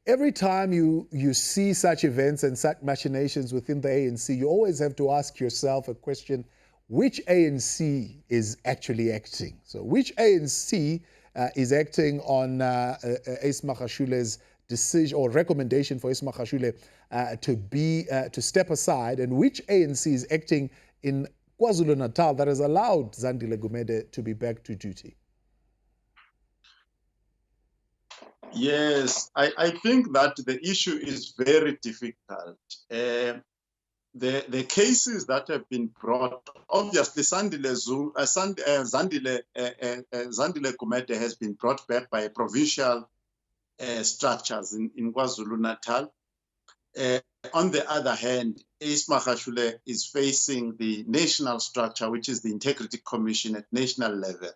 Every time you see such events and such machinations within the ANC, you always have to ask yourself a question: which ANC is actually acting? So, which ANC is acting on Ace Magashule's decision or recommendation for Ace Magashule to step aside, and which ANC is acting in KwaZulu-Natal that has allowed Zandile Gumede to be back to duty? Yes, I think that the issue is very difficult. The cases that have been brought, obviously Zandile Gumede has been brought back by provincial structures in KwaZulu-Natal. On the other hand, Ace Magashule is facing the national structure, which is the Integrity Commission at national level.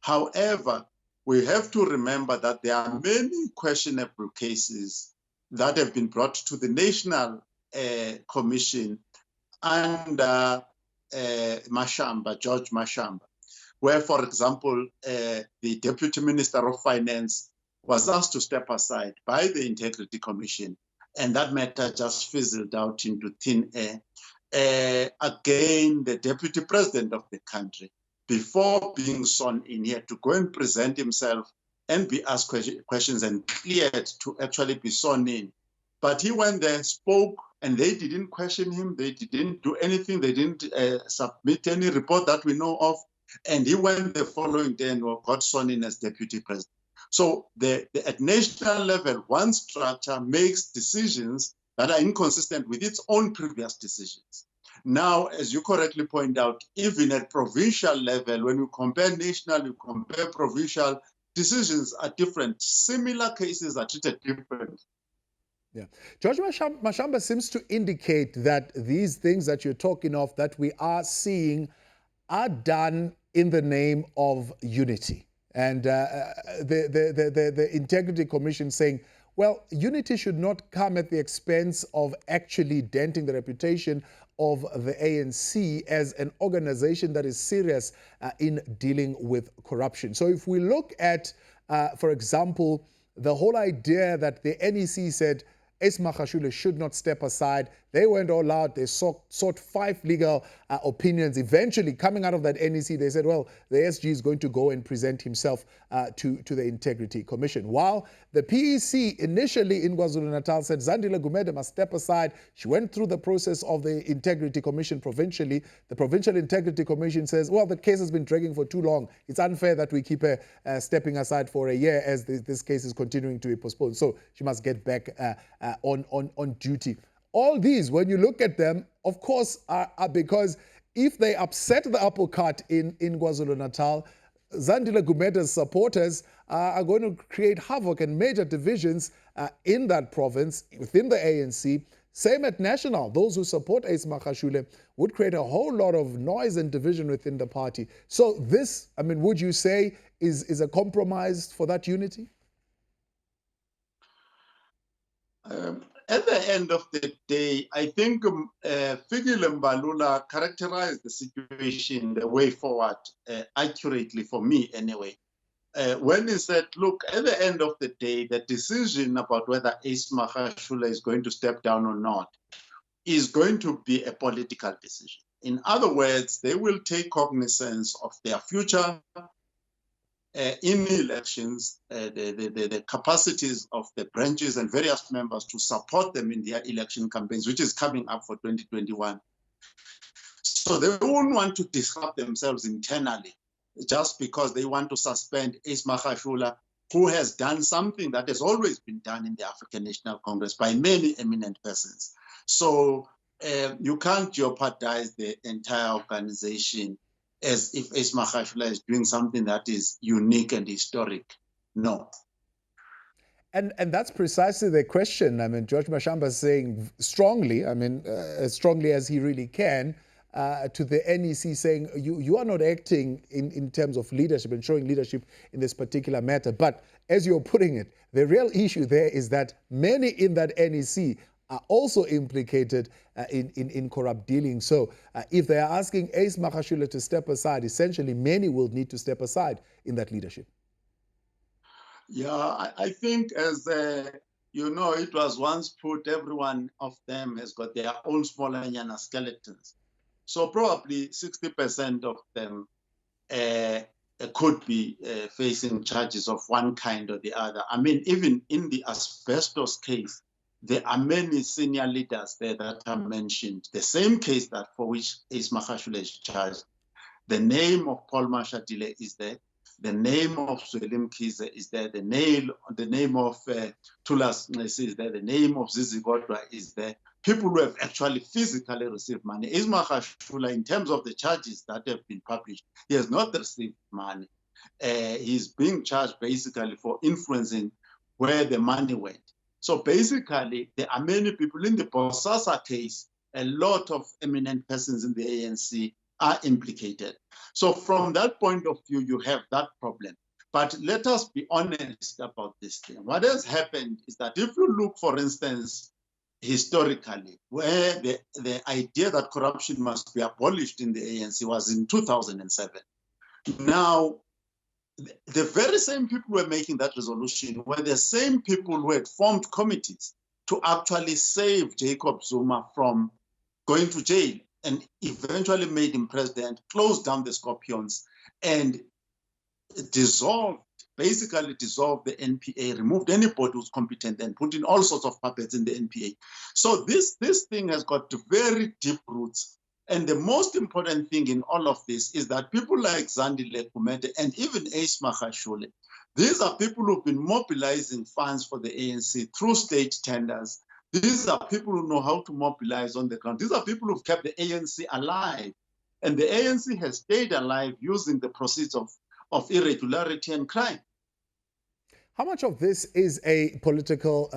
However, we have to remember that there are many questionable cases that have been brought to the National Commission under George Mashamba, where, for example, the Deputy Minister of Finance was asked to step aside by the Integrity Commission, and that matter just fizzled out into thin air. Again, the Deputy President of the country, before being sworn in, he had to go and present himself and be asked questions and cleared to actually be sworn in. But he went there, spoke, and they didn't question him. They didn't do anything. They didn't submit any report that we know of. And he went the following day and got sworn in as Deputy President. So at national level, one structure makes decisions that are inconsistent with its own previous decisions. Now, as you correctly point out, even at provincial level, when you compare national, you compare provincial, decisions are different. Similar cases are treated differently. Yeah. George Mashamba seems to indicate that these things that you're talking of, that we are seeing, are done in the name of unity. And the Integrity Commission saying, well, unity should not come at the expense of actually denting the reputation of the ANC as an organization that is serious in dealing with corruption. So if we look at, for example, the whole idea that the NEC said Ace Magashule should not step aside. They went all out. They sought 5 legal opinions. Eventually, coming out of that NEC, they said, well, the SG is going to go and present himself to the Integrity Commission. While the PEC initially in KwaZulu-Natal said Zandile Gumede must step aside. She went through the process of the Integrity Commission provincially. The Provincial Integrity Commission says, well, the case has been dragging for too long. It's unfair that we keep her stepping aside for a year as this case is continuing to be postponed. So she must get back on duty. All these, when you look at them, of course, are because if they upset the apple cart in KwaZulu-Natal, Zandile Gumede's supporters are going to create havoc and major divisions in that province, within the ANC. Same at national. Those who support Ace Magashule would create a whole lot of noise and division within the party. So this, I mean, would you say is a compromise for that unity? At the end of the day, I think Fikile Mbalula characterized the situation, the way forward, accurately for me anyway. When he said, look, at the end of the day, the decision about whether Ace Magashule is going to step down or not is going to be a political decision. In other words, they will take cognizance of their future in elections, the capacities of the branches and various members to support them in their election campaigns, which is coming up for 2021. So they won't want to disrupt themselves internally just because they want to suspend Ace Magashule, who has done something that has always been done in the African National Congress by many eminent persons. So you can't jeopardize the entire organization as if Ace Magashule is doing something that is unique and historic. No. And that's precisely the question. I mean, George Mashamba is saying strongly, I mean, as strongly as he really can, to the NEC saying, you are not acting in terms of leadership and showing leadership in this particular matter. But as you're putting it, the real issue there is that many in that NEC are also implicated in corrupt dealing. So if they are asking Ace Magashule to step aside, essentially many will need to step aside in that leadership. Yeah, I think as You know, it was once put, every one of them has got their own smaller Nyana skeletons. So probably 60% of them could be facing charges of one kind or the other. I mean, even in the asbestos case, there are many senior leaders there that are mentioned. The same case that for which Ace Magashule is charged. The name of Paul Mashadile is there. The name of Suelim Kize is there. The name of Tulas Nesi is there. The name of Zizi Godwa is there. People who have actually physically received money. Ace Magashule, in terms of the charges that have been published, he has not received money. He's being charged basically for influencing where the money went. So basically, there are many people in the Bosasa case. A lot of eminent persons in the ANC are implicated. So from that point of view, you have that problem. But let us be honest about this thing. What has happened is that if you look, for instance, historically, where the idea that corruption must be abolished in the ANC was in 2007. Now, the very same people who were making that resolution were the same people who had formed committees to actually save Jacob Zuma from going to jail, and eventually made him president, closed down the Scorpions, and basically dissolved the NPA, removed anybody who's competent, and put in all sorts of puppets in the NPA. So this thing has got very deep roots. And the most important thing in all of this is that people like Zandile Gumede and even Ace Magashule, these are people who've been mobilizing funds for the ANC through state tenders. These are people who know how to mobilize on the ground. These are people who've kept the ANC alive. And the ANC has stayed alive using the proceeds of irregularity and crime. How much of this is a political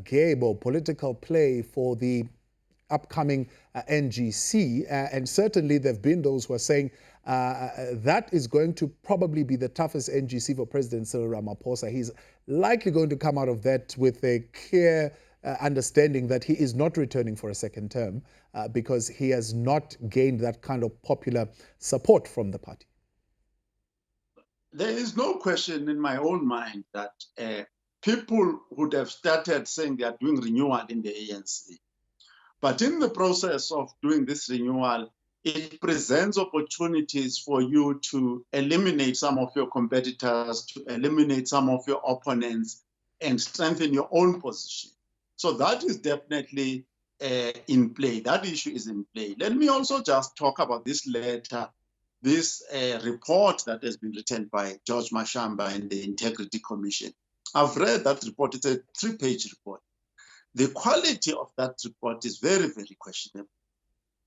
game or political play for the upcoming NGC? And certainly there have been those who are saying that is going to probably be the toughest NGC for President Cyril Ramaphosa. He's likely going to come out of that with a clear understanding that he is not returning for a second term because he has not gained that kind of popular support from the party. There is no question in my own mind that people would have started saying they are doing renewal in the ANC. But in the process of doing this renewal, it presents opportunities for you to eliminate some of your competitors, to eliminate some of your opponents, and strengthen your own position. So that is definitely in play. That issue is in play. Let me also just talk about this letter, this report that has been written by George Mashamba and the Integrity Commission. I've read that report. It's a 3-page report. The quality of that report is very, very questionable.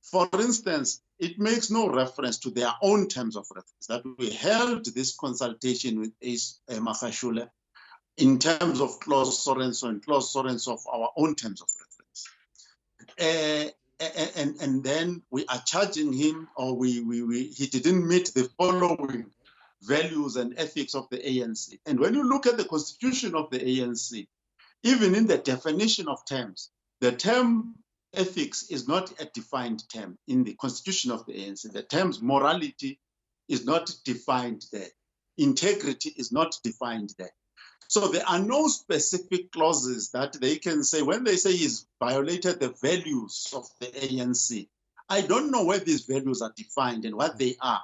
For instance, it makes no reference to their own terms of reference, that we held this consultation with Ace Magashule in terms of clause Sorenso and clause Sorenso of our own terms of reference. And then we are charging him, or he didn't meet the following values and ethics of the ANC. And when you look at the constitution of the ANC, even in the definition of terms, the term ethics is not a defined term in the constitution of the ANC. The terms morality is not defined there. Integrity is not defined there. So there are no specific clauses that they can say, when they say he's violated the values of the ANC, I don't know where these values are defined and what they are.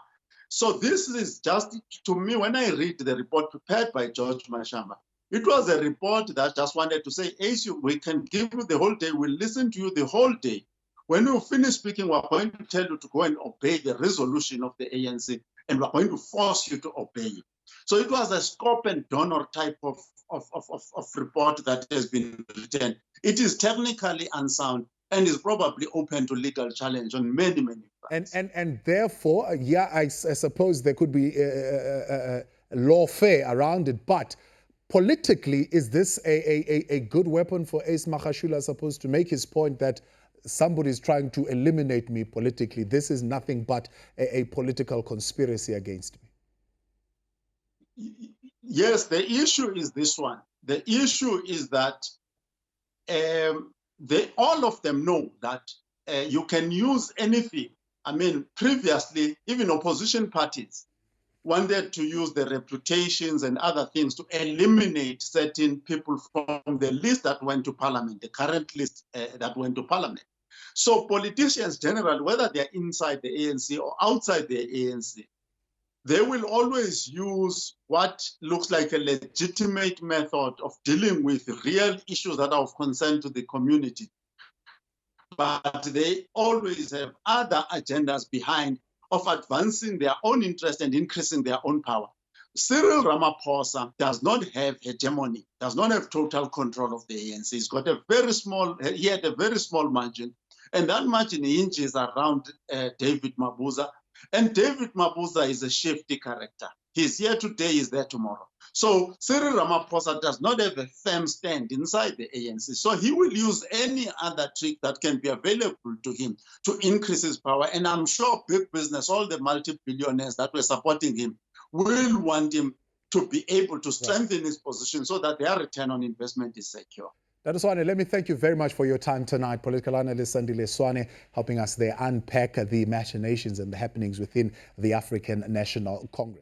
So this is just, to me, when I read the report prepared by George Mashamba, it was a report that just wanted to say, Ace, we can give you the whole day, we'll listen to you the whole day. When you finish speaking, we're going to tell you to go and obey the resolution of the ANC, and we're going to force you to obey it. So it was a scope and donor type of report that has been written. It is technically unsound and is probably open to legal challenge on many, many fronts. And therefore, yeah, I suppose there could be lawfare around it, but politically, is this a good weapon for Ace Magashule, supposed to make his point that somebody is trying to eliminate me politically? This is nothing but a political conspiracy against me. Yes, the issue is this one. The issue is that all of them know that you can use anything. I mean, previously, even opposition parties wanted to use the reputations and other things to eliminate certain people from the list that went to parliament, the current list that went to parliament. So politicians generally, whether they're inside the ANC or outside the ANC, they will always use what looks like a legitimate method of dealing with real issues that are of concern to the community. But they always have other agendas behind of advancing their own interest and increasing their own power. Cyril Ramaphosa does not have hegemony, does not have total control of the ANC. He's got a very small, he had a very small margin, and that margin hinges around David Mabuza. And David Mabuza is a shifty character. He's here today, he's there tomorrow. So Cyril Ramaphosa does not have a firm stand inside the ANC. So he will use any other trick that can be available to him to increase his power. And I'm sure big business, all the multi-billionaires that were supporting him, will want him to be able to strengthen his position so that their return on investment is secure. Dr. Swane, let me thank you very much for your time tonight. Political analyst Zandile Swane helping us there unpack the machinations and the happenings within the African National Congress.